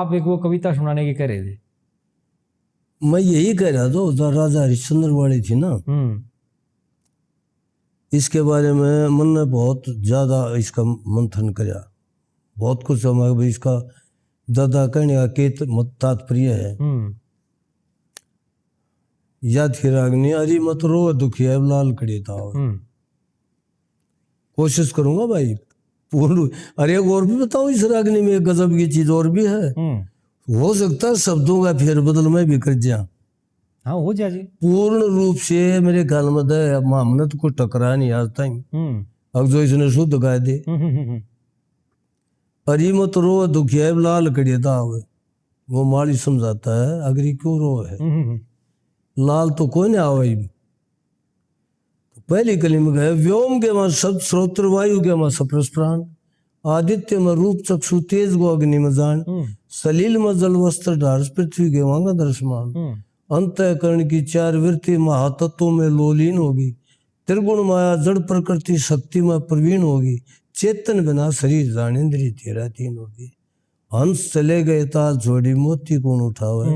आप एक वो कविता सुनाने की कह रहे थे। मैं यही कह रहा था, उधर राजा हरिश्चंद्र वाली थी ना, इसके बारे में मन ने बहुत ज्यादा इसका मंथन किया, बहुत कुछ समझ भाई इसका दादा कहने का के तात्पर्य है। या थी रागनी अरे मत रो दुखी है लाल कड़ी था। कोशिश करूंगा भाई पूर्ण। अरे एक और भी बताओ, इस रागनी में एक गजब की चीज और भी है। हो सकता है शब्दों का फेर बदल में भी कर दिया। हाँ हो जाए जी। पूर्ण रूप से मेरे ख्याल में हमने तो कोई टकरा नहीं आज तक। अब जो इसने शुद्ध गा दे अरे मत रो दुखिया लाल कड़ी था, वो माली समझाता है अगर क्यों रो है लाल तो कोई नहीं आवे। तो पहली कली में गए व्योम के मां शब्द श्रोत्र वायु के मां सप्रस प्राण आदित्य में रूप चक्षु तेज गो अग्नि में जान सलील में जल वस्त्र ढारस पृथ्वी के वांगा दर्शमान अंतःकरण की चार वृत्ति महातत्वों में लोलीन होगी त्रिगुण माया जड़ प्रकृति शक्ति में प्रवीण होगी चेतन बिना शरीर जानेन्द्रिय तेरा तीन होगी हंस चले गए ता जोड़ी मोती कौन उठावे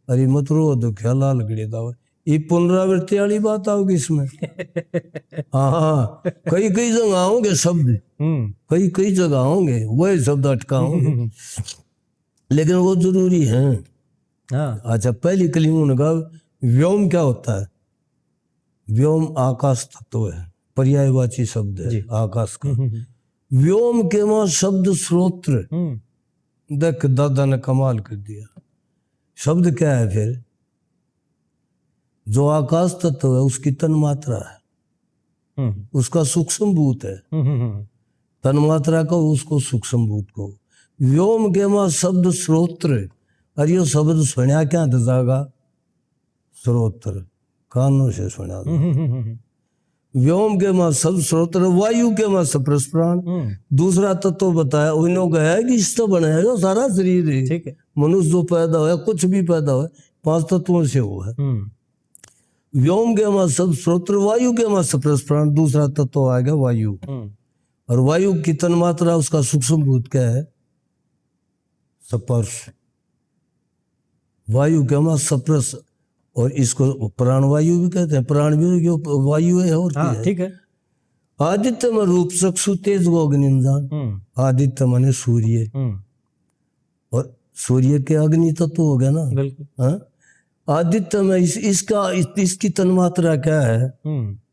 अरे मत रो दुखिया लाल गड़े दावे। ये पुनरावृत्ति वाली बात आओगी इसमें। हाँ कई कई जगह आओगे शब्द, कई कई जगह होंगे वही शब्द अटका होंगे लेकिन वो जरूरी है। अच्छा पहली कली में कहा व्योम क्या होता है। व्योम आकाश तत्व है, पर्यायवाची शब्द है आकाश का। व्योम के मां शब्द श्रोत्र, देख दादा ने कमाल कर दिया। शब्द क्या है फिर, जो आकाश तत्व है उसकी तन मात्रा है, उसका सूक्ष्म भूत है। तन मात्रा को उसको सूक्ष्म भूत को। व्योम के मां शब्द श्रोत्र, और ये शब्द सुना क्या जागा श्रोत्र कानों से सुना। व्योम के मां शब्द श्रोत्र वायु के मां सप्रस प्राण। दूसरा तत्व बताया उन्होंने कहा कि इससे बनाया जो सारा शरीर है, मनुष्य जो पैदा हुआ कुछ भी पैदा हुआ 5 तत्वों से हुआ है। व्योम के मां शब्द श्रोत्र वायु के मां सप्रस प्राण। दूसरा तत्व आ गया वायु, और वायु की तन मात्रा उसका सूक्ष्म भूत क्या है स्पर्श। वायु के मां सप्रस, और इसको प्राणवायु भी कहते हैं। प्राण भी वायु है और क्या है। ठीक है। आदित्य में रूप चक्षु तेज गो अग्निदान। आदित्य माने सूर्य, और सूर्य के अग्नि तत्व हो गया ना। बिल्कुल। आदित्य में इसकी तन्मात्रा क्या है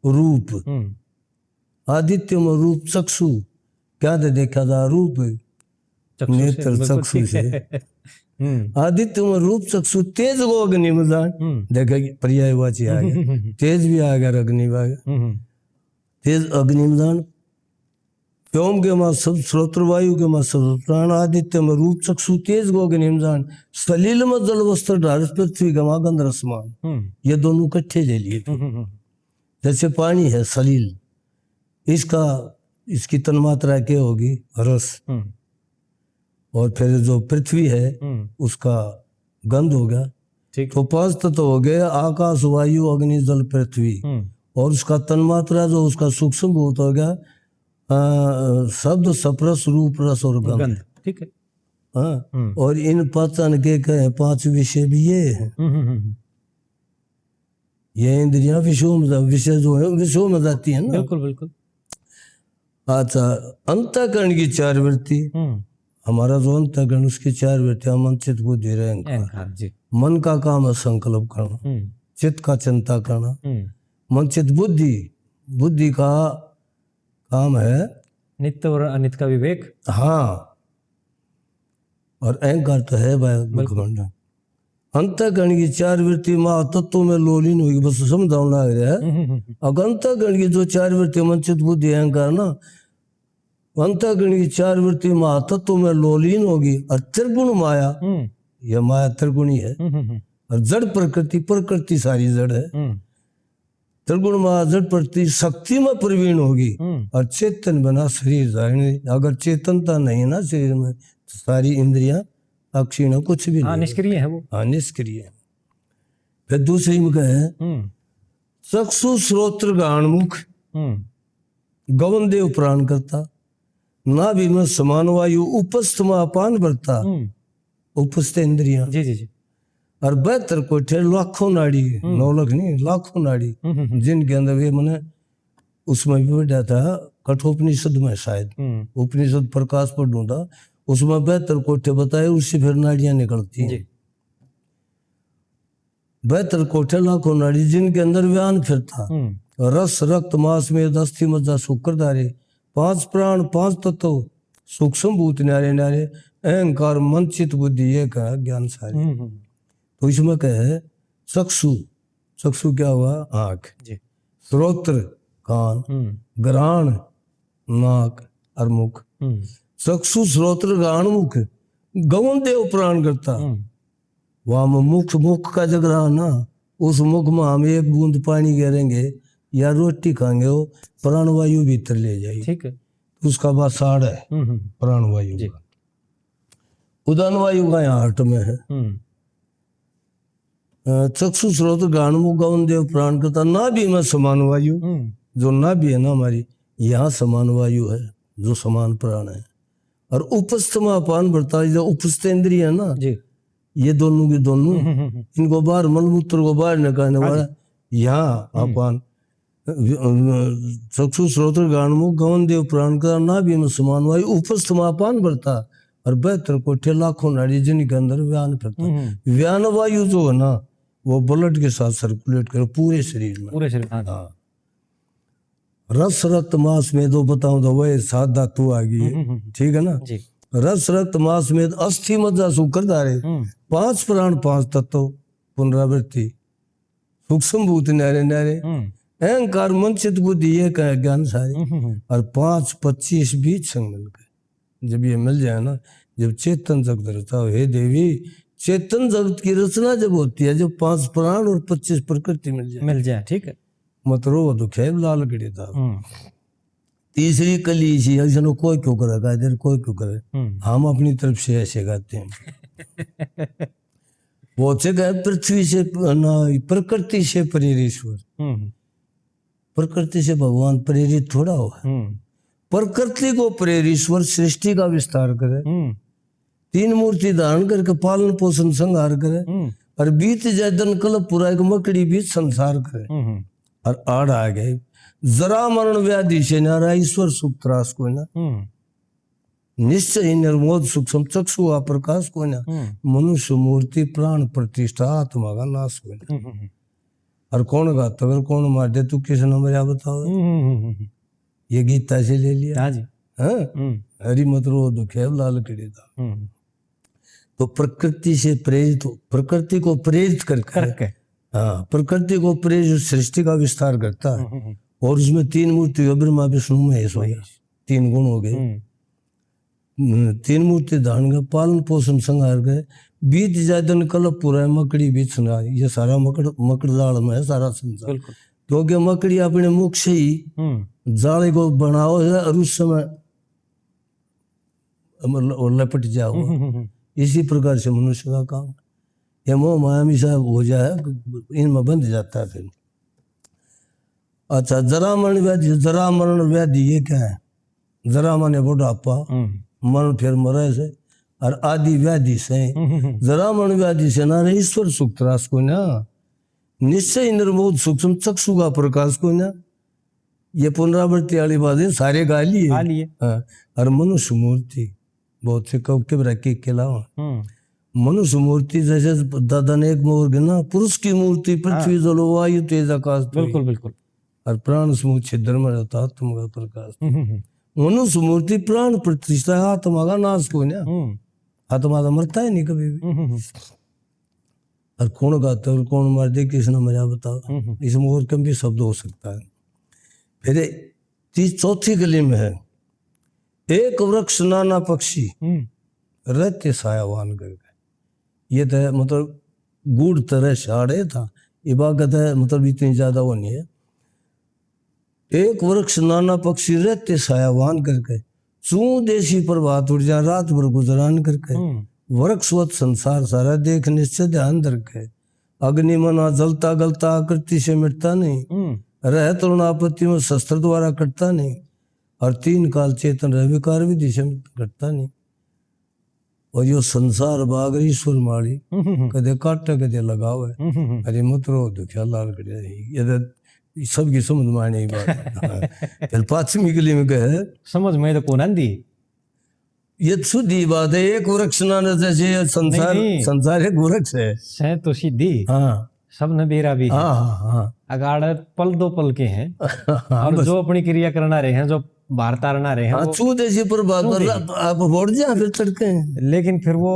रूप। आदित्य में रूप चक्षु क्या दे देखा था रूप नेत्र चक्षु से। आदित्य में रूप चक्षु तेज गो अग्नि में जान। देखा पर्यायवाची आ गया, तेज भी आ गया अग्नि भी आ गया। तेज अग्नि में जान। व्योम के मां सब श्रोत्र वायु के मां सब प्राण। आदित्य में रूप चक्षु तेज गो अग्नि में जान। सलील में जल वस्त्र ढारस पृथ्वी का मां गंध रसमान। ये दोनों इकट्ठे ले लिए थे। जैसे पानी है सलील, इसकी तन्मात्रा क्या होगी रस, और फिर जो पृथ्वी है उसका गंध हो गया। तो 5 तत्व हो गए आकाश वायु अग्नि जल पृथ्वी, और उसका तन्मात्रा जो उसका सूक्ष्म भूत हो गया शब्द सप्रस रूप रस और गंध। ठीक है। हाँ, और इन 5 के कहे 5 विषय भी ये है। ये इंद्रियां विषय जो है विषयों में जाती है ना। बिल्कुल बिल्कुल। अच्छा अंतःकरण की 4 वृत्ति, हमारा जो अंतःकरण उसकी 4 वृत्तियां मन चित्त बुद्धि अहंकार। मन का काम है संकल्प करना, चित्त का चिंता करना। मन चित्त बुद्धि, बुद्धि का काम है नित्य और अनित्य का विवेक। हाँ, और अहंकार तो है भाई। अंतःकरण की 4 वृत्ति मां तत्वों में लोलीन होगी, बस समझाने लग रहा है। अब अंतःकरण की जो 4 वृत्ति मन चित्त बुद्धि अहंकार ना, अंतःकरण की 4 वृत्ति महातत्व में लोलीन होगी। और त्रिगुण माया, यह माया त्रिगुणी है। और जड़ प्रकृति, प्रकृति सारी जड़ है। त्रिगुण माया जड़ प्रकृति शक्ति में प्रवीण होगी। और चेतन बना शरीर जाने। अगर चेतनता नहीं ना शरीर में तो सारी इंद्रियां अक्षीण कुछ भी नहीं, निष्क्रिय है वो। हाँ निष्क्रिय है। फिर दूसरी में कहे चक्षु श्रोत्र गाणमुख गवन देव प्राण करता। नाभि में समान वायु उपस्थ में अपान भरता। उपस्थ इंद्रियां, जी जी जी। और 72 कोठे लाखों नाड़ी, 9 लाख नहीं लाखों नाड़ी, जिनके अंदर वे मैंने उसमें भी बैठा था कठोपनिषद में, शायद उपनिषद प्रकाश पर ढूंढा, उसमें 72 कोठे बताए, उससे फिर नाड़ियां निकलती हैं। जी। 72 कोठे लाखों नाड़ी, जिनके अंदर व्यान फिरता, रस रक्त मांस में अस्थि मज्जा शुक्रधारे, 5 प्राण 5 तत्व, सूक्ष्म भूत न्यारे न्यारे, अहंकार मन चित बुद्धि ये कहा ज्ञान सारे। तो इसमें क्या है, चक्षु, चक्षु क्या हुआ, आंख, श्रोत्र कान, ग्राण नाक और मुख, चक्षु श्रोत्र गान मुख, गौन देव प्राण करता, वहां में मुख, मुख का जग रहा ना, उस मुख में हम एक बूंद पानी गिरेंगे या रोटी खाएंगे, वो प्राणवायु भीतर ले जाएगी, ठीक है, उसका बाद साड़ है प्राणवायु का, उदान वायु का यहाँ हार्ट में है। चक्षु स्रोत गान मुख गौन देव प्राण करता, नाभि में समान वायु, जो नाभि है ना हमारी, यहाँ समान वायु है जो समान प्राण है, और उपस्थ में अपान बढ़ता, जो उपस्थ इंद्रिय है ना जी, ये दोनों की दोनों, इनको बाहर मलमूत्र को बाहर निकालने वाला, यहाँ अपान, चक्षु स्रोत गान मुख गौन देव प्राण का, नाभि में समान वायु, उपस्थ में अपान बढ़ता, और 72 कोठे लाखों नाड़ी, जिनके अंदर व्यान फिरता। व्यान वायु जो है ना, वो ब्लड के साथ सर्कुलेट करे पूरे शरीर में, पूरे शरीर। हाँ, रस रक्त मांस में दो बताऊं तो वह 7 धातु आ गई है, ठीक है ना जी। रस रक्त मांस में अस्थि मज्जा शुक्रधारे, 5 प्राण 5 तत्व, पुनरावृत्ति, सूक्ष्म भूत न्यारे न्यारे, अहंकार मन चित बुद्धि ये कहे ज्ञान सारे, और 5 25 बीच संग मिलकर जब ये मिल जाए ना, जब चेतन जगत रचता हो, हे देवी चेतन जगत की रचना जब होती है, जब 5 प्राण और 25 प्रकृति मिल जाए, ठीक है, मत रो दुख है लाल गड़े था। तीसरी कली इसी है, कोई क्यों करेगा इधर, कोई क्यों करे, हम अपनी तरफ से ऐसे गाते हैं। वो से गए पृथ्वी से प्रकृति से प्रेरित ईश्वर, प्रकृति से भगवान प्रेरित थोड़ा हुआ, प्रकृति को प्रेरित ईश्वर सृष्टि का विस्तार करे, 3 मूर्ति धारण करके पालन पोषण संहार करे, और बीत जैदन कल्प पूरा एक मकड़ी बीच संसार करे, और आड़ आ गए जरा मरण व्याधि से नारा ईश्वर सुख त्रास को ना, निश्चय निर्मोद सूक्ष्म चक्षु आ प्रकाश को ना, मनुष्य मूर्ति प्राण प्रतिष्ठा आत्मा का नाश को ना। और कौन गाता अगर कौन मार दे, तू किस नंबर या बताओ, ये गीता से ले लिया। हाँ जी, हाँ, हरि मत रो दुख है लाल कड़ी था। तो प्रकृति से प्रेरित, प्रकृति को प्रेरित करके, हाँ, प्रकृति को प्रेरित सृष्टि का विस्तार करता है, और उसमें 3 मूर्ति ब्रह्मा विष्णु महेश हो गया, 3 गुण हो गए, 3 मूर्ति धारण का पालन पोषण संहार गए, बीत जायदन कल्प पूरा मकड़ी बीच सुना, ये सारा मकड़ जाल में है सारा संसार, क्योंकि मकड़ी अपने मुख से ही जाले को बनाओ है, और उस समय लपट जाओ, इसी प्रकार से मनुष्य का काम, ये मोह माया में साहब हो जाए, इनमें बंध जाता है फिर। अच्छा, जरा मरण व्याधि, जरा मरण व्याधि ये क्या है, जरा माने बुढ़ापा, मरण फिर मरे से, और आदि व्याधि से, जरा मरण व्याधि से ना ईश्वर सुख त्रास को ना, निश्चय निर्मोद सूक्ष्म चक्षु का प्रकाश को ना, ये पुनरावृत्ति वाली बात है, सारे गा लिए। हाँ, और मनुष्य मूर्ति बहुत से कब के रखे के अलावा मनुष्य मूर्ति, जैसे दादा ने एक मोर गिना, पुरुष की मूर्ति पृथ्वी जल वायु तेज आकाश, बिल्कुल बिल्कुल, और प्राण समूह छिद्र में रहता आत्मा का प्रकाश। मनुष्य मूर्ति प्राण प्रतिष्ठा, आत्मा का नाश को ना, आत्मा तो मरता है नहीं कभी भी। और कौन गाता है और कौन मार दे, किसने मजा बताओ, इसमें और कम भी शब्द हो सकता है। फिर 4थी गली में है, एक वृक्ष नाना पक्षी रहते सायावान करके, ये तो मतलब गुड़ तरह साड़े था, इबादत है, मतलब इतनी ज्यादा वो नहीं है। एक वृक्ष नाना पक्षी रहते सायावान करके, चू देसी प्रभात उड़ जा रात भर गुजरान करके, वृक्षवत संसार सारा देख निश्चय ध्यान रखे, अग्नि मना जलता गलता आकृति से मिटता नहीं, रह तरुण आपत्ति में शस्त्र द्वारा कटता नहीं, और 3 काल चेतन रह विकार विधि से घटता नहीं। और यो संसार बाग ईश्वर माली कदे काटे कदे लगावे अरे मत रो दुखिया लाल कड़िया ये तो सबकी समझ में आने की बात हाँ। फिर पांचवी कली में कहे समझ में तो कौन आंदी ये सीधी बात है एक वृक्ष ना जैसे ये संसार नहीं। संसार एक वृक्ष है से तो सीधी हाँ सब न बेरा भी है हाँ हाँ हाँ अगाड़ पल दो पल के हैं और जो अपनी क्रिया करना रहे हैं जो बाहर तारना रहे हैं हाँ वो, चू देसी पर बात पर आप बढ़ जा फिर चढ़के लेकिन फिर वो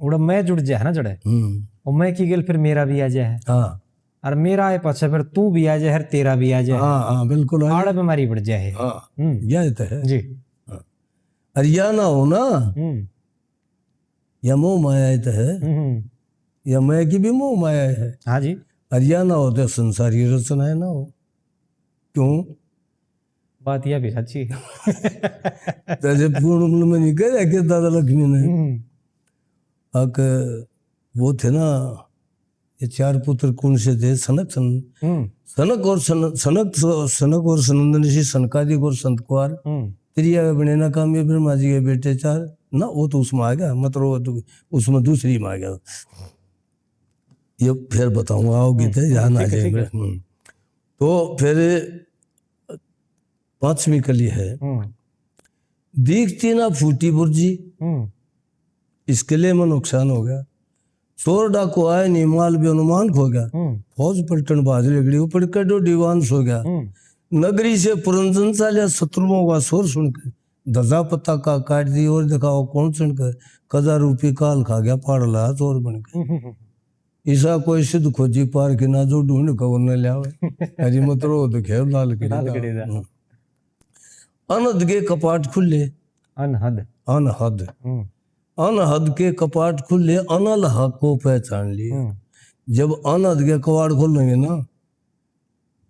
उड़ा मैं जुड़ जाए ना जड़े और मैं की गेल फिर मेरा भी आ जाए हाँ और मेरा आए पाछे फिर तू भी आ जाए हर तेरा भी आ जाए हाँ हाँ बिल्कुल हाँ आड़ बीमारी बढ़ जाए हाँ, यह तो है जी अरे या ना हो ना या मोह माया तो है या मैं की भी मोह माया है हाँ जी अरे या ना हो तो संसार की रचना है ना हो क्यों बात यह भी सच्ची है जैसे पूर्ण में नहीं कह रहे दादा लक्ष्मी ने अक वो थे ना ये चार पुत्र कौन से थे सनक और सनक और सनंदन ऋषि सनकादिक और संत कुमार त्रिया बने ना काम ये ब्रह्मा जी के बेटे चार ना वो तो उसमें आ गया मतलब तो उसमें दूसरी में आ गया ये फिर बताऊंगा आओगी थे ध्यान आ जाएगा तो फिर पांचवी कली है दिखती ना फूटी बुर्जी इसके लिए में नुकसान हो गया चोर डाकू आए नहीं माल भी अनुमान खो गया फौज पलटन बाज लगड़ी ऊपर कड़ो डिवांस हो गया नगरी से पुरंजन चालिया शत्रुओं का शोर सुनकर धजा पत्ता का काट दी और दिखाओ कौन सुनकर कजा रूपी काल खा गया पाड़ ला चोर बनकर ईसा कोई सिद्ध खोजी पार की ना जो ढूंढ कवर न लियावे हरी मत रो तो खेव लाल के अनहद के कपाट खुले अनहद अनहद अनहद के कपाट खुले अनल हक को पहचान लिया जब अनहद के कपाट खोलेंगे ना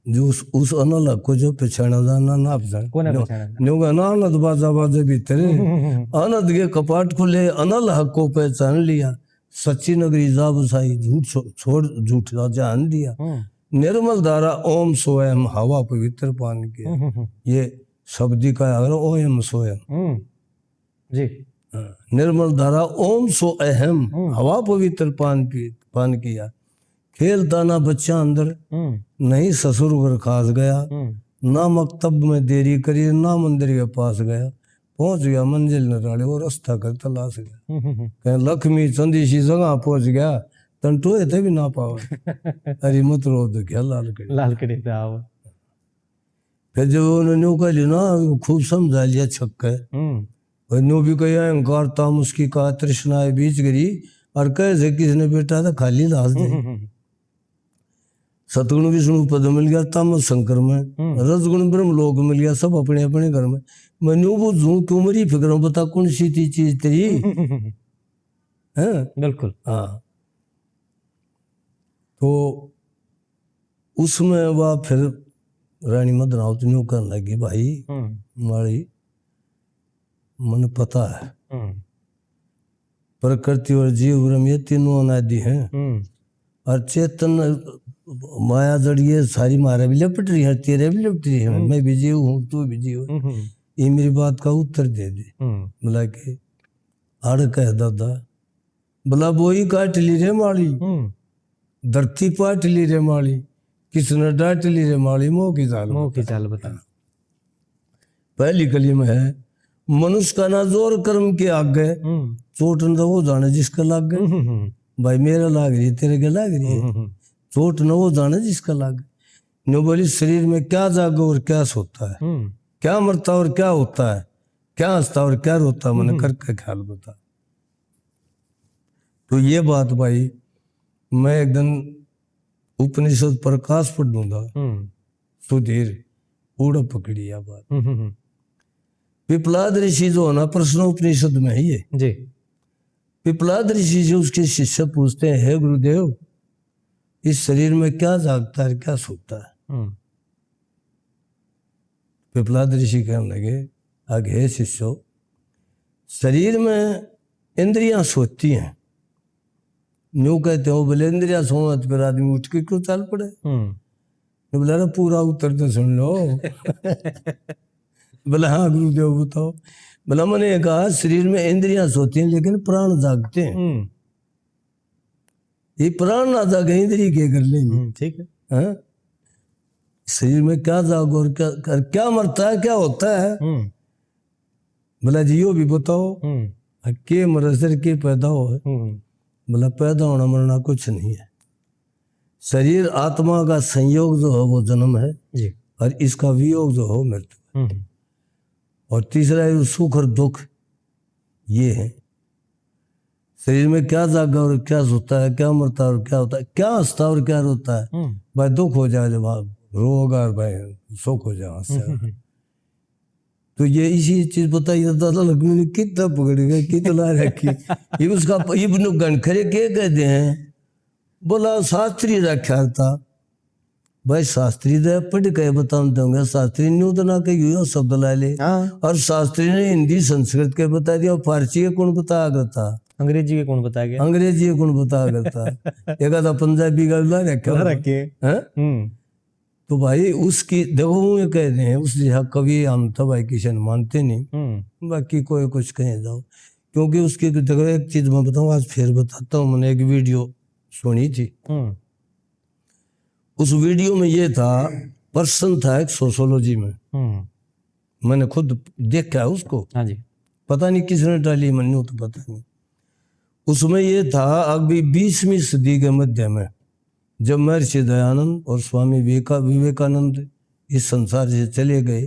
जो उस अनल हक को जो पहचाना जाना ना पहचाना ना अनहद बाजा बाजे भीतर अनहद के कपाट खुले अनल हक को पहचान लिया सच्ची नगरी जा बसाई झूठ छोड़ झूठ जान दिया निर्मल धारा ओम सोयम हवा पवित्र पान किया ये शब्दी का अगर ओम सोयम जी निर्मल धारा ओम सो अहम हवा पवित्र पान किया खेलता ना बच्चा अंदर नहीं ससुर घर खास गया ना मकतब में देरी करी ना मंदिर के पास गया पहुंच गया मंजिल न राले वो रास्ता कर तलाश गया कहीं लक्ष्मी चंदी सी जगह पहुंच गया तन टोए थे भी ना पावे अरे मत रो तो क्या लाल कड़ी फिर जब उन्होंने कह लिया ना खूब समझा लिया छक्के नो भी कही अहंकार ताम उसकी कहा तृष्णा बीच गिरी और कैसे किसने बेटा था खाली लाश दे सतगुण विष्णु पद मिल गया तम शंकर में रसगुण ब्रह्म लोक मिल गया सब अपने अपने घर में मैं न्यू बुझू क्यों मेरी फिक्र बता कौन सी थी चीज तेरी है बिल्कुल हाँ तो उसमें वह फिर रानी मदनावत न्यू करने लगी भाई हमारी मन पता है प्रकृति और जीव ब्रह्म ये तीनों अनादि हैं और चेतन माया जड़िए सारी मारा भी लपट रही है तेरे भी लपट रही है मैं भी जीव हूँ तू भी जीव ये मेरी बात का उत्तर दे दे बोला के आड़ कह दादा बोला बोई काट ली रे माली धरती पाट ली रे माली किसने डांट ली रे माली मोह की चाल बता पहली कली में है मनुष्य का ना जोर कर्म के आगे चोट न वो जाने जिसका लाग गए भाई मेरा लाग रही तेरे के लाग रही है चोट न वो जाने जिसका लाग नो बोली शरीर में क्या जागा और क्या सोता है क्या मरता और क्या होता है क्या हंसता और क्या रोता है मैंने करके ख्याल बता तो ये बात भाई मैं एक दिन उपनिषद प्रकाश पढ़ दूंगा सुधीर पूरा पकड़ी यह बात पिपलाद ऋषि जो है ना प्रश्नोपनिषद में है ये जी पिपलाद ऋषि जो उसके शिष्य पूछते हैं हे गुरुदेव इस शरीर में क्या जागता है क्या सोता है पिपलाद ऋषि कहने लगे आगे हे शिष्यो शरीर में इंद्रियां सोती हैं न्यू कहते हो बोले इंद्रियां सोना तो फिर आदमी उठ के क्यों चल पड़े बोला ना पूरा उत्तर तो सुन लो बोले हाँ गुरुदेव बताओ भला मैंने कहा शरीर में इंद्रियां सोती हैं लेकिन प्राण जागते हैं। ये प्राण ना जागे इंद्रिय के कर लेंगे। ठीक है। हाँ? शरीर में क्या जागो और क्या मरता है, क्या होता है, भला जियो भी बताओ। के मरे सिर के पैदा हो, भला पैदा होना मरना कुछ नहीं है। शरीर आत्मा का संयोग जो है वो जन्म है जी। और इसका वियोग जो हो मृत्यु। और तीसरा है सुख और दुख, ये है। शरीर में क्या जागा और क्या सोता है, क्या मरता है और क्या होता है, क्या हंसता और क्या रोता है। भाई दुख हो जाए जब रोगा, भाई सुख हो जाए। तो ये इसी चीज बताइए दादा लक्ष्मी ने कितना पकड़ गए, कितना रखी। ये उसका इब्न गणखरे के कहते हैं, बोला शास्त्री रखा था। भाई शास्त्री दे पढ़ के बताते होंगे, शास्त्री न्यू तो ना कही शब्द ला ले। और शास्त्री ने हिंदी संस्कृत के बता दिया, फारसी के कौन बताया करता, अंग्रेजी के कौन बताया गया, अंग्रेजी के कौन बताया करता। एक आधा पंजाबी का रखे। तो भाई उसकी देखो वो ये कहते हैं उस जगह कवि हम तो भाई किसी ने मानते नहीं, बाकी कोई कुछ कहे जाओ। क्योंकि उसकी देखो एक चीज मैं बताऊँ, आज फिर बताता हूँ। मैंने एक वीडियो सुनी थी, उस वीडियो में ये था, पर्सन था एक सोशियोलॉजी में, मैंने खुद देखा है उसको। हाँ जी। पता नहीं किसने डाली, मैंने तो पता नहीं। उसमें ये था अभी 20वीं सदी के मध्य में जब महर्षि दयानंद और स्वामी विवेकानंद इस संसार से चले गए,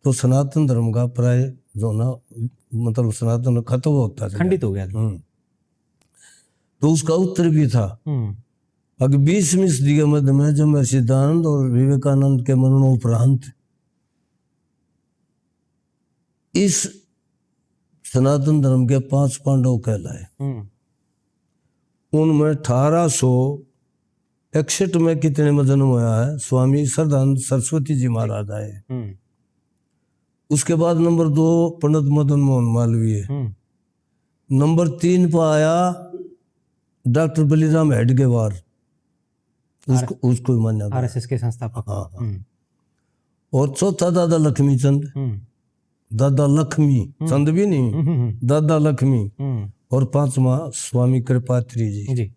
तो सनातन धर्म का प्राय जो ना मतलब सनातन खत्म होता था, खंडित हो गया। तो उसका उत्तर भी था। अगर 20वीं सदी के मध्य में जब महर्षि दयानंद और विवेकानंद के मरणोपरांत इस सनातन धर्म के 5 पांडव कहलाए। उनमें 1861 में कितने में जन्म हुआ है, स्वामी श्रद्धानंद सरस्वती जी महाराज आए। उसके बाद नंबर 2 पंडित मदन मोहन मालवीय। नंबर 3 पर आया डॉक्टर बलिराम हेडगेवार, उसको मान्य आरएसएस के संस्थापक। और चौथा दादा लक्ष्मी चंद, दादा लक्ष्मी चंद भी नहीं, दादा लक्ष्मी। और 5वां स्वामी कृपात्री जी।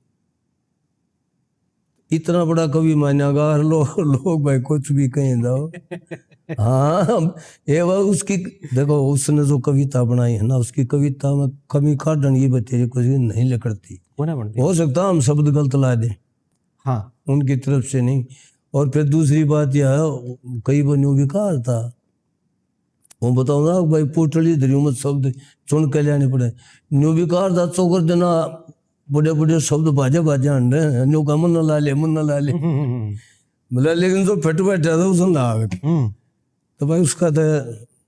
इतना बड़ा कवि मान्यागार लोग भाई कुछ भी कहें जाओ। हाँ ये वह उसकी देखो उसने जो कविता बनाई है ना, उसकी कविता में कमी काटन ये बतेरे कुछ नहीं लिखती। हो सकता हम शब्द गलत ला दें, हाँ उनकी तरफ से नहीं। और फिर दूसरी बात यह है, कई बनियों विकार था, वो बताओ ना भाई पोटली धरियो मत शब्द चुन के लाने पड़े। न्यू विकार था चौकर देना बड़े बड़े शब्द बाजे हंड रहे, न्यू का मन ला ले बोला, लेकिन जो फिट बैठा था उसने ला तो भाई उसका तो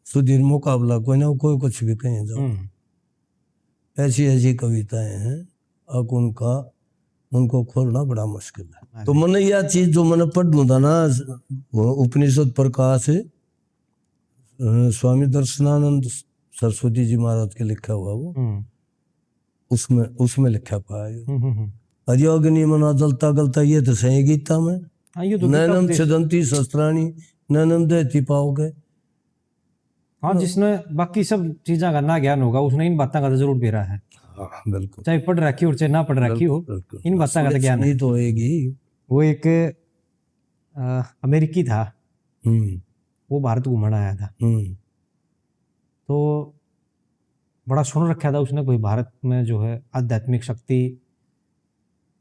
सुधीर मुकाबला कोई ना कोई कुछ भी कहें जाओ। ऐसी ऐसी कविताएं हैं, अब उनको खोलना बड़ा मुश्किल है। तो मैंने यह चीज जो मैंने पढ़ू था ना, उपनिषद प्रकाश स्वामी दर्शनानंद सरस्वती जी महाराज के लिखा हुआ वो, उसमें लिखा पाया अग्नि मना जलता गलता, ये तो सही गीता में। नैनम छिदंती शस्त्राणी नैनम देती पाओगे। हाँ, जिसने बाकी सब चीजा का ना ज्ञान होगा उसने इन बातों का तो जरूर बेरा है। हाँ बिल्कुल, चाहे पढ़ रखी हो चाहे ना पढ़ रखी हो, इन बातों का तो ज्ञान है। तो होएगी। वो एक अमेरिकी था, वो भारत घूमने आया था, तो बड़ा सुन रखा था उसने कोई भारत में जो है आध्यात्मिक शक्ति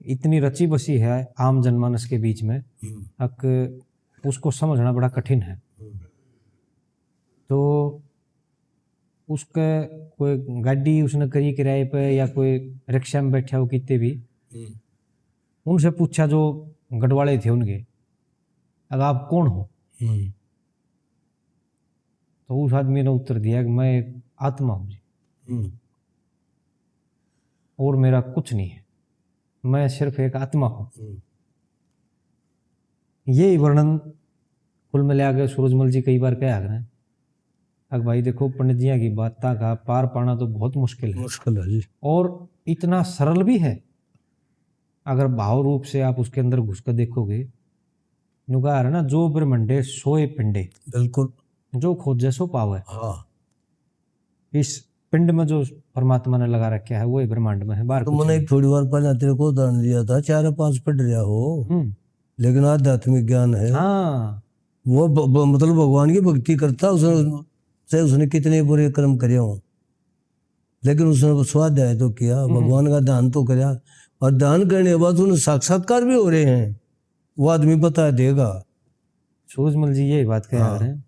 इतनी रची बसी है आम जनमानस के बीच में, उसको समझना बड़ा कठिन है। तो उसके कोई गाड़ी उसने करी किराए पे या कोई रिक्शा में बैठा हो कितने भी, उनसे पूछा जो गढ़वाले थे उनके, अब आप कौन हो? तो उस आदमी ने उत्तर दिया कि मैं एक आत्मा हूँ जी, और मेरा कुछ नहीं है, मैं सिर्फ एक आत्मा हूँ। ये वर्णन कुल मिला के सूरजमल जी कई बार कहा करें, अब भाई देखो पंडित जी की बातों का पार पाना तो बहुत मुश्किल है जी, और इतना सरल भी है। अगर भाव रूप से आप उसके अंदर घुस कर देखोगे, नुका है ना, जो ब्रह्मंडे सोए पिंडे, बिल्कुल जो खोजे सो पावे। हाँ। इस पिंड में जो परमात्मा ने लगा रखा है वो ही ब्रह्मांड में है, बाहर तो कुछ मैंने नहीं। एक थोड़ी बार पहले तेरे को उदाहरण दिया था, 4-5 पढ़ रहा हो हम्म, लेकिन आध्यात्मिक ज्ञान है, हाँ वो मतलब भगवान की भक्ति करता, उसने चाहे उसने कितने बुरे कर्म करे हों, लेकिन उसने स्वाध्याय तो किया, भगवान का ध्यान तो किया, और ध्यान करने के बाद उन्हें साक्षात्कार भी हो रहे हैं, वो आदमी बता देगा। सूरजमल जी यही बात कह रहे हैं।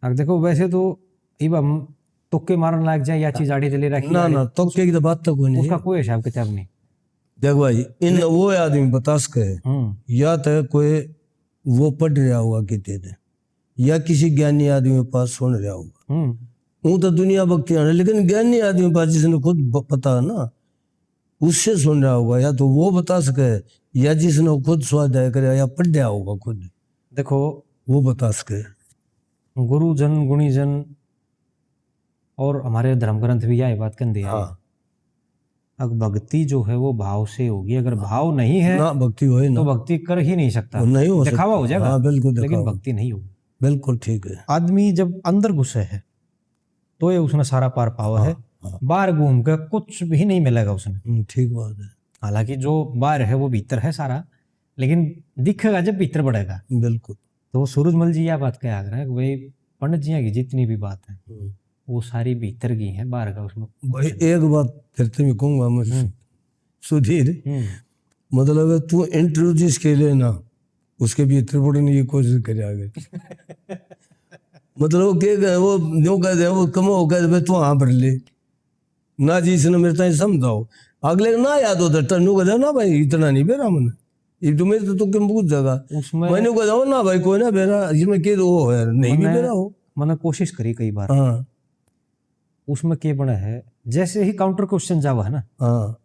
अब देखो वैसे तो इब हम तुक्के मारने लायक जाए, या चीज आड़ी ले रखी ना ना तो की बात तो कोई नहीं। उसका कोई हिसाब किताब नहीं। देख भाई, इन वो आदमी बता सके, या तो कोई वो पढ़ रहा होगा कितने थे, या किसी ज्ञानी आदमी के पास सुन रहा होगा, वो तो दुनिया भक्ति आने, लेकिन ज्ञानी आदमी के पास जिसने खुद पता है ना, उससे सुन रहा होगा, या तो वो बता सके, या जिसने खुद स्वाध्याय करे या पढ़ रहा होगा खुद, देखो वो बता सके। गुरुजन गुणीजन और हमारे धर्म ग्रंथ भी यही बात कर दिया है। हाँ, अब भक्ति जो है वो भाव से होगी, अगर भाव नहीं है ना भक्ति हो ना, तो भक्ति कर ही नहीं सकता, वो नहीं हो दिखावा हो सकता। जाएगा। हाँ, बिल्कुल लेकिन दिखावा। भक्ति नहीं होगी। बिल्कुल ठीक है। आदमी जब अंदर घुसे है तो ये उसने सारा पार पावा है, बाहर घूम कर कुछ भी नहीं मिलेगा उसने। ठीक बात है। हालांकि जो बाहर है वो भीतर है सारा, लेकिन दिखेगा जब भीतर बढ़ेगा। बिल्कुल। तो सूरजमल जी यह बात कह रहे हैं कि भाई पंडित जी की जितनी भी बात है वो सारी भीतर की है, बाहर का उसमें। भाई एक बात फिर से मैं कहूंगा, मैं सुधीर, मतलब तू इंटरव्यू जिसके लिए ना, उसके भीतर पढ़ने की कोशिश करे आगे। मतलब वो क्या वो न्यू कह दे, वो कम हो गए तू हाँ भर ले ना जी, इसने मेरे ताई समझाओ, अगले ना याद होता टन्नू कह ना भाई इतना नहीं बेरा मन, ये तुम्हें तो तुम पूछ जाएगा उसमें मैंने कहा ना भाई कोई ना बेरा, इसमें के वो है नहीं भी बेरा हो। मैंने कोशिश करी कई बार। हाँ उसमें के बना है, जैसे ही काउंटर क्वेश्चन जावा है ना, हाँ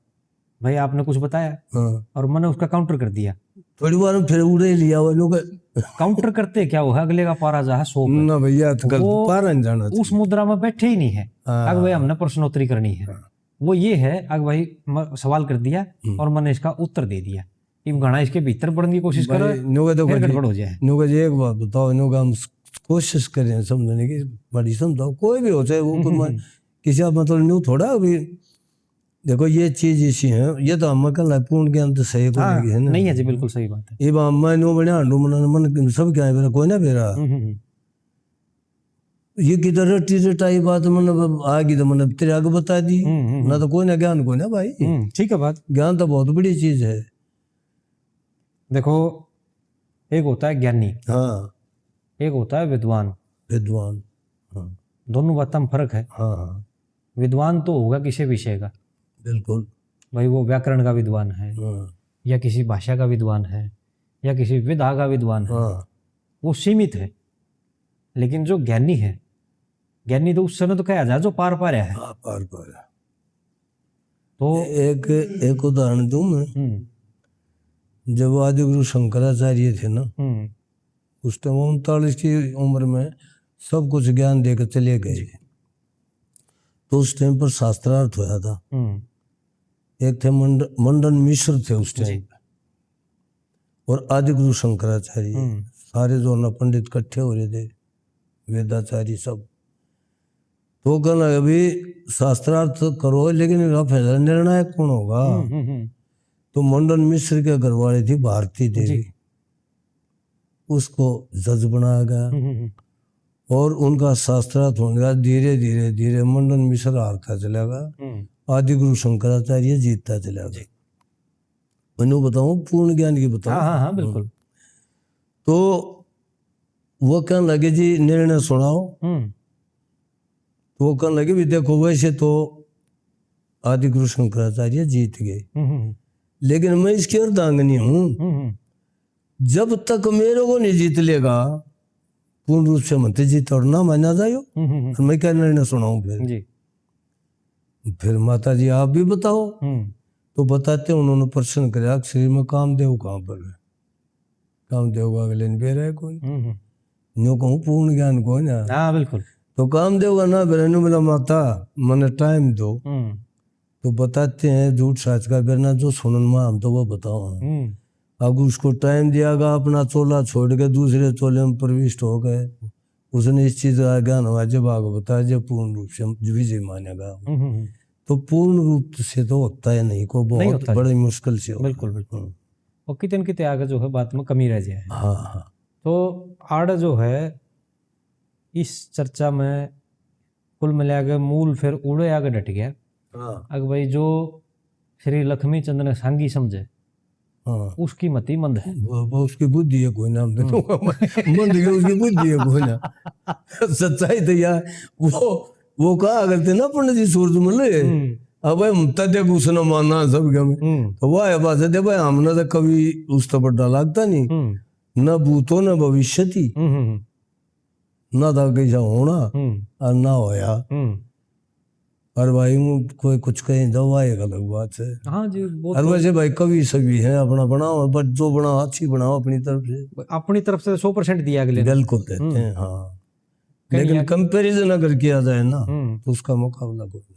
भाई आपने कुछ बताया हाँ, और मैंने उसका काउंटर कर दिया, थोड़ी बार फिर उड़े लिया वो लोग। काउंटर करते क्या हुआ, अगले का पारा जा है 100 पे। ना भैया तो कल वो पारा नहीं जाना उस मुद्रा में बैठे ही नहीं है। हाँ। अगर भाई हमने प्रश्नोत्तरी करनी है, वो ये है अगर भाई सवाल कर दिया और मैंने इसका उत्तर दे दिया, इन घना इसके भीतर पढ़ने की कोशिश करो, फिर गड़बड़ हो जाए। एक बात बताओ, हम कोशिश करें समझने की, बड़ी समझाओ कोई भी हो चाहे वो कोई किसी का मतलब न्यू थोड़ा। अभी देखो ये चीज ऐसी है, ये तो हम कल पूर्ण ज्ञान तो सही को नहीं है ना, नहीं है जी, बिल्कुल सही बात है। ये मैं न्यू बने हांडू मन सब क्या है कोई ना बेरा, ये किधर रटी रटाई बात मतलब आ गई तो मतलब तेरे आगे बता दी ना, तो कोई ना ज्ञान कोई ना भाई। ठीक है बात, ज्ञान तो बहुत बड़ी चीज है। देखो एक होता है ज्ञानी, हाँ, एक होता है विद्वान। विद्वान, हाँ दोनों बातों में फर्क है। हाँ हाँ, विद्वान तो होगा किसी विषय का, बिल्कुल भाई वो व्याकरण का विद्वान है, या किसी भाषा का विद्वान है, या किसी विधा का विद्वान है, वो सीमित है। लेकिन जो ज्ञानी है, ज्ञानी तो उस समय तो कहा जाए जो पार पा रहा है। पार पार। तो एक उदाहरण दूं मैं, जब आदि गुरु शंकराचार्य थे ना, उस टाइम 39 की उम्र में सब कुछ ज्ञान देकर चले गए, तो उस टाइम पर शास्त्रार्थ हुआ था। एक थे मंडन मिश्र थे उस टाइम, और आदि गुरु शंकराचार्य, सारे जो ना पंडित इकट्ठे हो रहे थे, वेदाचार्य सब। तो कहना अभी शास्त्रार्थ करो, लेकिन फैसला निर्णायक कौन होगा? तो मंडन मिश्र के घर वाले थी भारती देवी, उसको जज बनाया गया, और उनका शास्त्रार्थ होने का धीरे धीरे धीरे मंडन मिश्र हारता चला गया, आदि गुरु शंकराचार्य जीतता चला गया। मैंने बताऊं पूर्ण ज्ञान की बताऊं? हाँ बिल्कुल। तो वो कहने लगे जी निर्णय सुनाओ, तो वो कहने लगे भी देखो वैसे तो आदि गुरु शंकराचार्य जीत गए, लेकिन मैं इसकी अर्धांगिनी हूं, जब तक मेरे को नहीं जीत लेगा पूर्ण रूप से मत जीत और ना माना जायो, मैं क्या निर्णय सुनाऊं? फिर माता जी आप भी बताओ। तो बताते उन्होंने प्रश्न कराया शरीर में कामदेव कहाँ पर है? कामदेव का अगले ने बेरा है कोई, न्यू कहूँ पूर्ण ज्ञान को ना। हाँ बिल्कुल। तो कामदेव का ना बेरा बोला माता मैंने टाइम दो, तो बताते हैं झूठ साच का बेरना जो सुनन में हम तो वो बताओ। अगर उसको टाइम दियागा, अपना चोला छोड़ के दूसरे चोले में प्रविष्ट हो गए, उसने इस चीज का ज्ञान हुआ जब आगे बताया जब पूर्ण रूप से हम विजय मानेगा। तो पूर्ण रूप से तो होता है नहीं को, नहीं बहुत होता बड़ी मुश्किल से होता है। बिल्कुल बिल्कुल। और कितन कितने आगे जो है बात में कमी रह जाए। हाँ हाँ तो आड़ जो है इस चर्चा में कुल मिला के मूल फिर उड़े आगे डट गया। हाँ अगर भाई जो श्री लक्ष्मी चंद ने सांगी समझे हाँ उसकी मति मंद है। वो उसकी बुद्धि है कोई नाम दे मंद के उसकी बुद्धि है कोई ना। सच्चाई तो यार वो कहा करते ना पंडित जी सूरजमल अब भाई हम तदे कुछ न मानना सब में तो वह है बात है भाई हमने तो कभी उस तो बड़ा लगता नहीं न भूतो न भविष्यति न था कैसा होना और ना होया। और भाई कोई कुछ कहीं दवा एक अलग बात है। हाँ जी और वैसे भाई कवि सभी है अपना बनाओ बट जो बनाओ अच्छी बनाओ अपनी तरफ से, अपनी तरफ से 100% दिया अगले ने। बिल्कुल देते हैं हाँ। लेकिन कंपैरिजन अगर किया जाए ना तो उसका मुकाबला कोई नहीं।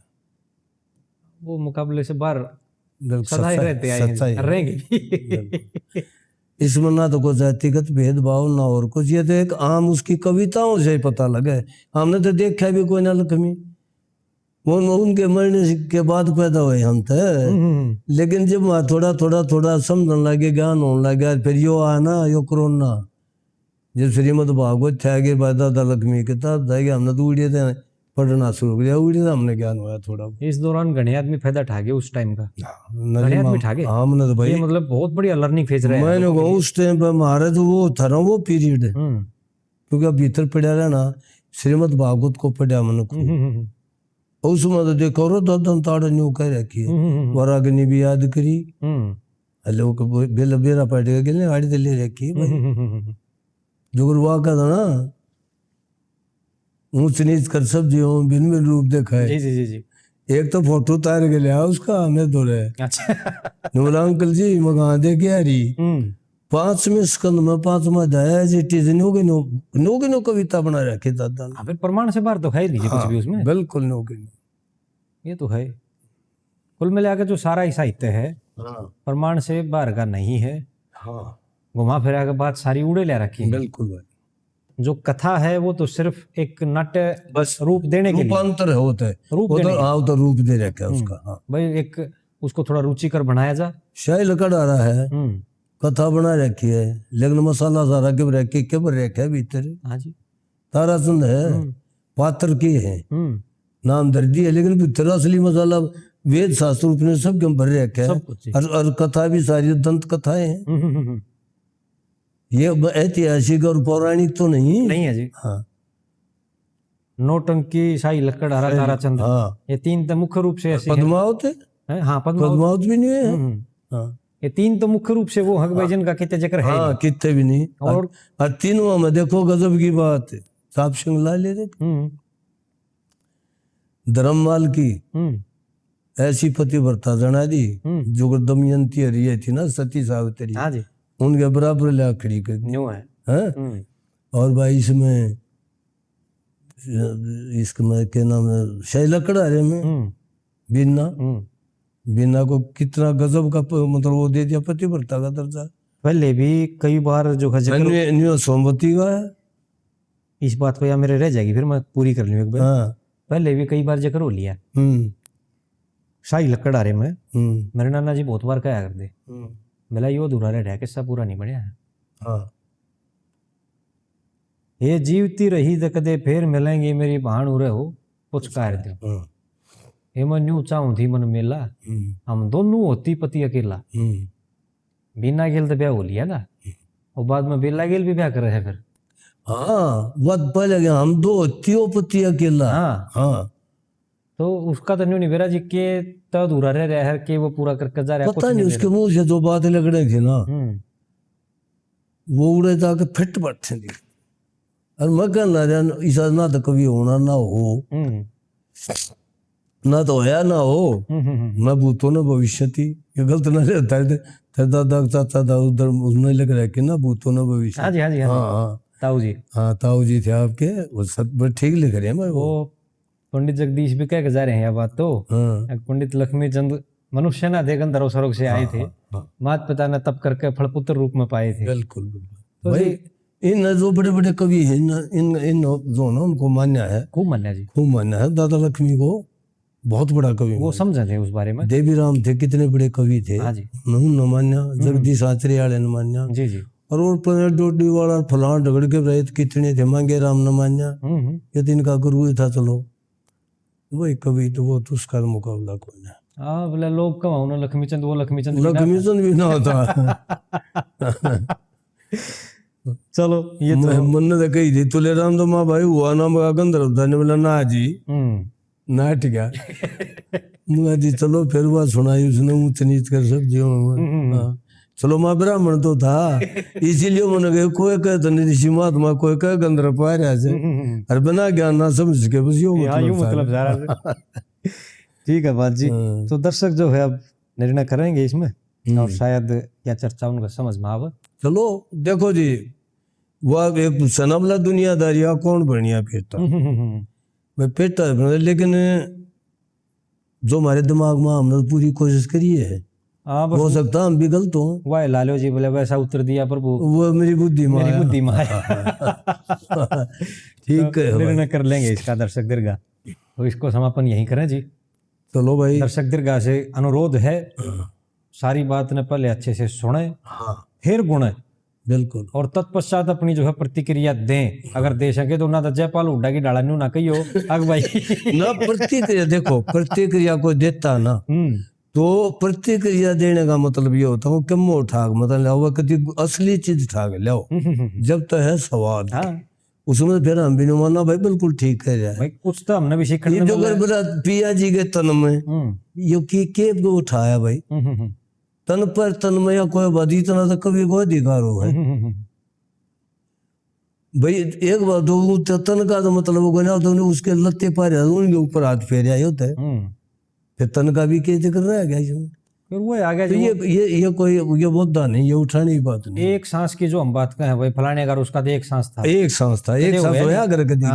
वो मुकाबले से बाहर बिल्कुल सदा ही रहते आए रहेंगे। इसमें ना तो कोई जातिगत भेदभाव ना और कुछ, ये तो एक आम उसकी कविताओं से ही पता लगे। हमने तो देखा भी कोई ना लक्ष्मी वो उनके मरने के बाद पैदा हुए हम तो, लेकिन जब वहाँ थोड़ा थोड़ा थोड़ा समझने लगे ज्ञान होने लगा फिर यो आया ना यो कोरोना जब श्रीमद भागवत थे आगे दादा लक्ष्मी किताब था हमने तो उड़े थे पढ़ना शुरू किया उड़े था हमने ज्ञान हुआ थोड़ा। इस दौरान घने आदमी फायदा उठा गए उस टाइम का। घने आदमी उठा गए। हमने तो भाई मतलब बहुत बढ़िया लर्निंग फेज रहा है। मैंने कहा उस टाइम पे हमारे तो वो था ना वो पीरियड क्योंकि अब भीतर पढ़ा रहना श्रीमद भागवत को पढ़ा मन को उसमें तो देखो रो दम ताड़ न्यू कह रखी है वराग्नि भी याद करी हेलो बेला बेरा पड़ गया गाड़ी तो ले रखी जो गुरुआ का था ना ऊंच नीच कर सब जियो भिन्न भिन्न रूप देखा है। जी जी जी जी। एक तो फोटो तार के लिया उसका हमें दो रहे अच्छा नूरा अंकल जी मगा दे के आ रही 5वें स्कंद में 5वां अध्याय जी नो कविता बना रखी दादा ने। फिर प्रमाण से बाहर तो है नहीं कुछ भी उसमें। बिल्कुल नो ये तो है कुल मिला के जो सारा ही साहित्य है प्रमाण से बाहर का नहीं है। घुमा फिरा के बात सारी उड़े ले रखी है। बिल्कुल भाई जो कथा है वो तो सिर्फ एक नाट्य बस रूप देने के लिए रूपांतर होता है रूप वो तो रूप दे रखा है उसका। भाई एक उसको थोड़ा रुचिकर बनाया जा शाही लकड़ आ रहा है कथा बना रखी है लेकिन मसाला सारा के रखे के पर रखा है भीतर। हाँ जी ताराचंद है पात्र के है नाम दर्दी है लेकिन भीतर असली मसाला वेद शास्त्र उपनिषद सब के भर रखा है और कथा भी सारी दंत कथाएं हैं। ये ऐतिहासिक और पौराणिक तो नहीं है जी। हाँ नौटंकी शाही लकड़ हरा ताराचंद ये तीन तो मुख्य रूप से ऐसे पद्मावत है। हाँ पद्मावत भी नहीं है। हाँ ये तीन तो मुख्य रूप से वो हकबैजन का कितने जगह है। हाँ कितने भी नहीं और तीनों में देखो गजब की बात है साप सिंह ला ले धर्ममाल की ऐसी पतिव्रता जना दी जो दमयंती हरी थी ना सती सावित्री। हाँ जी उनके बराबर ला खड़ी कर दी है। और भाई इसमें इसका क्या नाम है शाही लकड़ हरे में बीना को कितना गजब का मतलब वो दे दिया पतिव्रता का दर्जा। पहले भी कई बार जो है सोमवती का है इस बात पे या मेरे रह जाएगी फिर मैं पूरी कर लूँ एक बार। पहले भी कई बार जिक्र हो लिया शाही लकड़ हरे में मेरे नाना जी बहुत बार कहा करते मिला यो अधूरा रह किस्सा पूरा नहीं बनया है। ये जीवती रही तो कदे फिर मिलेंगे मेरी बहान उरे हो कुछ कह दो ये मैं न्यू चाहूं थी मन मेला हम दोनों होती पति अकेला बिना गेल तो ब्याह हो लिया ना और बाद में बेला गेल भी ब्याह कर रहे हैं फिर। हाँ बहुत पहले हम दो होती पति अकेला। हाँ तो उसका तो नहीं बेरा जी के तो अधूरा रह रहा है कि वो पूरा करके जा रहा है पता नहीं उसके मुंह से जो बातें लग रही थी ना वो उड़े जाके फिट बैठे थी और मैं कहना रहा ऐसा ना तो कभी होना ना हो ना तो होया ना हो मैं भूतो ना भविष्य थी ये गलत ना रहता है दादा चाचा था उधर उसमें लग रहा है कि ना भूतो ना भविष्य। हाँ जी हाँ जी हाँ ताऊ जी हाँ ताऊ जी थे आपके वो सब ठीक लिख रहे हैं मैं वो पंडित जगदीश भी कह के जा रहे हैं यह बात तो पंडित लक्ष्मी चंद मनुष्य ना थे गंधर्व स्वर्ग से आए थे मात पिता ने तप करके फलपुत्र रूप में पाए थे। बिल्कुल तो भाई इन जो बड़े बड़े कवि हैं इन इन जो ना उनको मान्य है, खूब मान्या जी, खूब मान्य है। दादा लक्ष्मी को बहुत बड़ा कवि वो समझे थे उस बारे में। देवीराम थे, कितने बड़े कवि थे। हाँ जी, न मान्या, जगदीश आचार्य वाले न मान्या, जी जी, और डोडी वाला फलां झगड़ के रहित कितने थे, मांगे राम न मान्या, ये तो इनका गुरु ही था। चलो वही कवि तो वो तो उसका मुकाबला कोई नहीं। हाँ बोले लोग कमाओ ना लक्ष्मीचंद, वो लक्ष्मीचंद भी ना लक्ष्मीचंद भी ना होता। चलो ये तो मन्नत कही थी तुलेराम तो माँ भाई हुआ ना मगा गंधर्व था ने बोला ना जी ना ठीक है। मुझे जी चलो फिर वह सुनाई उसने ऊंच नीच कर सब जीव में। हाँ, चलो माँ ब्राह्मण तो था इसीलिए मैंने कहा कोई कहते नहीं ऋषि महात्मा, कोई कह गंधर्व पा रहा से और बिना ज्ञान ना समझ के बस यूं मतलब जा रहा है। ठीक है बात जी, तो दर्शक जो है अब निर्णय करेंगे इसमें और शायद यह चर्चा उनका समझ में आवे। चलो देखो जी, वह एक सनबला दुनियादारी कौन बढ़िया पेटा मैं पेटा है, लेकिन जो हमारे दिमाग में हमने पूरी कोशिश करी है, हो सकता हम भी गलत हो। वाह लालो जी बोले वैसा उत्तर दिया प्रभु, वो मेरी बुद्धि में मेरी बुद्धि में ठीक है, निर्णय कर लेंगे इसका दर्शक दीर्घा, तो इसको समापन यहीं करें जी। चलो भाई, दर्शक दीर्घा से अनुरोध है सारी बात ने पहले अच्छे से सुने, हाँ फिर गुणे, बिल्कुल, और तत्पश्चात अपनी जो है प्रतिक्रिया दें। अगर दे सके तो ना तो जयपाल हुड्डा की डाला ना कहियो अग भाई ना प्रतिक्रिया। देखो प्रतिक्रिया को देता ना तो प्रतिक्रिया देने का मतलब ये होता है कमो ठाक मतलब कभी असली चीज ठाक लाओ जब तक है स्वाद। हाँ उसमें फिर हम भी नहीं माना भाई बिल्कुल ठीक है यार। भाई कुछ तो हमने भी सीखने ये जो बड़ा पिया जी के तन में ये के उठाया भाई तन पर तन में या कोई बदी इतना तो कभी कोई अधिकार हो है भाई। एक बार तो तन का तो मतलब वो ना तो उसके लत्ते पार उनके ऊपर हाथ फेर आए होते फिर तन का भी क्या जिक्र रह गया इसमें, फिर वो आ गया तो ये कोई ये मुद्दा नहीं, ये उठाने की बात नहीं। एक सांस की जो हम बात कहें भाई फलाने अगर उसका तो एक सांस था, एक सांस था, एक सांस होया अगर कदी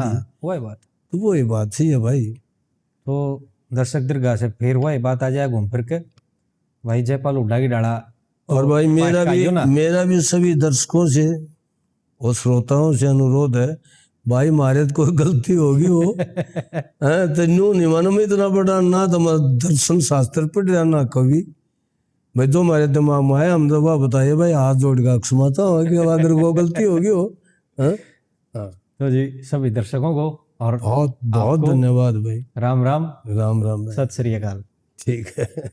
वही बात, तो वही बात सही है भाई। तो दर्शक दीर्घा से फिर वही बात आ जाए घूम फिर के भाई जयपाल हुड्डा की डाला। और भाई मेरा भी सभी दर्शकों से और श्रोताओं से अनुरोध है भाई मारे तो कोई गलती होगी हो तो न्यू नहीं मानो में इतना बड़ा ना तो दर्शन शास्त्र पढ़ रहा ना कभी भाई जो हमारे दिमाग में आया हम तो वह बताइए भाई हाथ जोड़ का क्षमाता हो कि अगर वो गलती होगी हो। तो जी सभी दर्शकों को और बहुत बहुत धन्यवाद भाई। राम राम राम राम भाई, सत श्री अकाल। ठीक है।